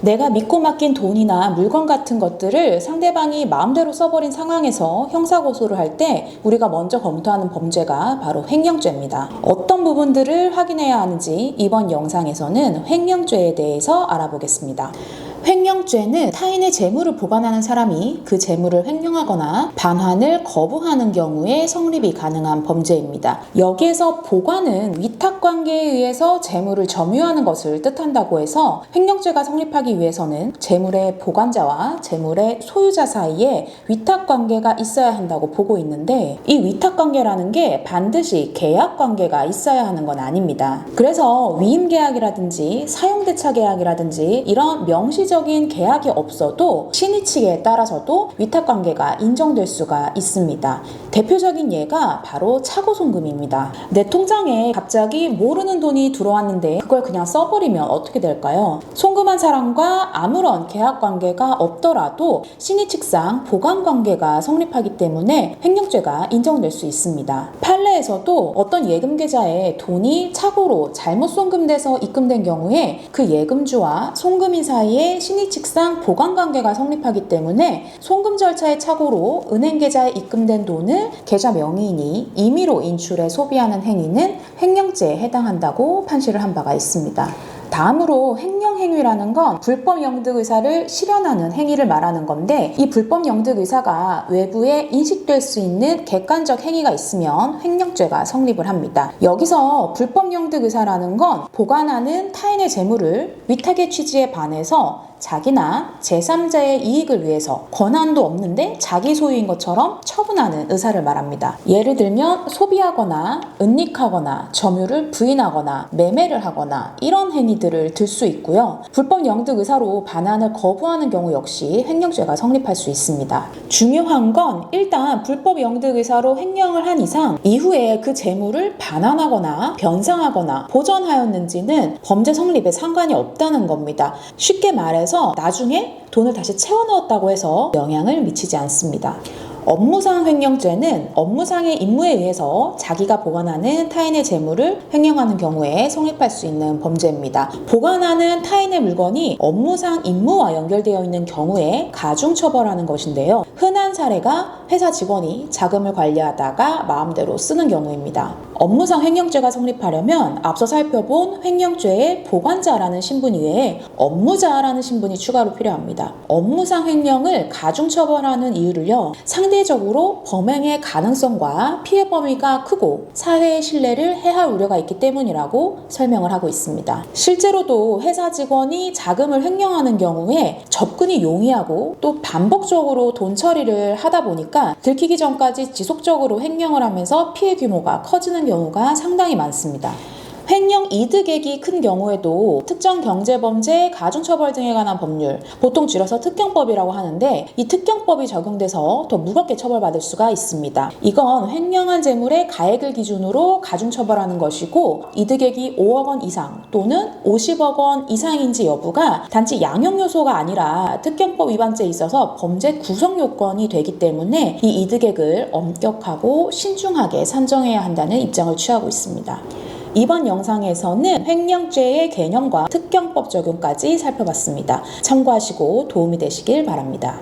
내가 믿고 맡긴 돈이나 물건 같은 것들을 상대방이 마음대로 써버린 상황에서 형사고소를 할 때 우리가 먼저 검토하는 범죄가 바로 횡령죄입니다. 어떤 부분들을 확인해야 하는지 이번 영상에서는 횡령죄에 대해서 알아보겠습니다. 횡령죄는 타인의 재물을 보관하는 사람이 그 재물을 횡령하거나 반환을 거부하는 경우에 성립이 가능한 범죄입니다. 여기에서 보관은 위탁관계에 의해서 재물을 점유하는 것을 뜻한다고 해서 횡령죄가 성립하기 위해서는 재물의 보관자와 재물의 소유자 사이에 위탁관계가 있어야 한다고 보고 있는데, 이 위탁관계라는 게 반드시 계약관계가 있어야 하는 건 아닙니다. 그래서 위임계약이라든지 사용대차계약이라든지 이런 명시적인 계약이 없어도 신의 측에 따라서도 위탁관계가 인정될 수가 있습니다. 대표적인 예가 바로 차고송금입니다. 내 통장에 갑자기 모르는 돈이 들어왔는데 그걸 그냥 써버리면 어떻게 될까요? 송금한 사람과 아무런 계약관계가 없더라도 신의 측상 보관관계가 성립하기 때문에 횡령죄가 인정될 수 있습니다. 판례에서도 어떤 예금계좌에 돈이 착오로 잘못 송금돼서 입금된 경우에 그 예금주와 송금인 사이에 신의 측상 보관관계가 성립하기 때문에 송금 절차의 착오로 은행 계좌에 입금된 돈을 계좌 명의인이 임의로 인출해 소비하는 행위는 횡령죄에 해당한다고 판시를 한 바가 있습니다. 다음으로 횡령 행위라는 건 불법 영득 의사를 실현하는 행위를 말하는 건데, 이 불법 영득 의사가 외부에 인식될 수 있는 객관적 행위가 있으면 횡령죄가 성립을 합니다. 여기서 불법 영득 의사라는 건 보관하는 타인의 재물을 위탁의 취지에 반해서 자기나 제3자의 이익을 위해서 권한도 없는데 자기 소유인 것처럼 처분하는 의사를 말합니다. 예를 들면 소비하거나 은닉하거나 점유를 부인하거나 매매를 하거나 이런 행위들을 들 수 있고요. 불법 영득 의사로 반환을 거부하는 경우 역시 횡령죄가 성립할 수 있습니다. 중요한 건 일단 불법 영득 의사로 횡령을 한 이상 이후에 그 재물을 반환하거나 변상하거나 보전하였는지는 범죄 성립에 상관이 없다는 겁니다. 쉽게 말해서 나중에 돈을 다시 채워 넣었다고 해서 영향을 미치지 않습니다. 업무상 횡령죄는 업무상의 임무에 의해서 자기가 보관하는 타인의 재물을 횡령하는 경우에 성립할 수 있는 범죄입니다. 보관하는 타인의 물건이 업무상 임무와 연결되어 있는 경우에 가중처벌하는 것인데요. 흔한 사례가 회사 직원이 자금을 관리하다가 마음대로 쓰는 경우입니다. 업무상 횡령죄가 성립하려면 앞서 살펴본 횡령죄의 보관자라는 신분 이외에 업무자라는 신분이 추가로 필요합니다. 업무상 횡령을 가중처벌하는 이유를요, 상대적으로 범행의 가능성과 피해 범위가 크고 사회의 신뢰를 해할 우려가 있기 때문이라고 설명을 하고 있습니다. 실제로도 회사 직원이 자금을 횡령하는 경우에 접근이 용이하고 또 반복적으로 돈 처리를 하다 보니까 들키기 전까지 지속적으로 횡령을 하면서 피해 규모가 커지는 경우가 상당히 많습니다. 횡령 이득액이 큰 경우에도 특정 경제범죄, 가중처벌 등에 관한 법률, 보통 줄여서 특경법이라고 하는데, 이 특경법이 적용돼서 더 무겁게 처벌받을 수가 있습니다. 이건 횡령한 재물의 가액을 기준으로 가중처벌하는 것이고, 이득액이 5억 원 이상 또는 50억 원 이상인지 여부가 단지 양형 요소가 아니라 특경법 위반죄에 있어서 범죄 구성 요건이 되기 때문에 이 이득액을 엄격하고 신중하게 산정해야 한다는 입장을 취하고 있습니다. 이번 영상에서는 횡령죄의 개념과 특경법 적용까지 살펴봤습니다. 참고하시고 도움이 되시길 바랍니다.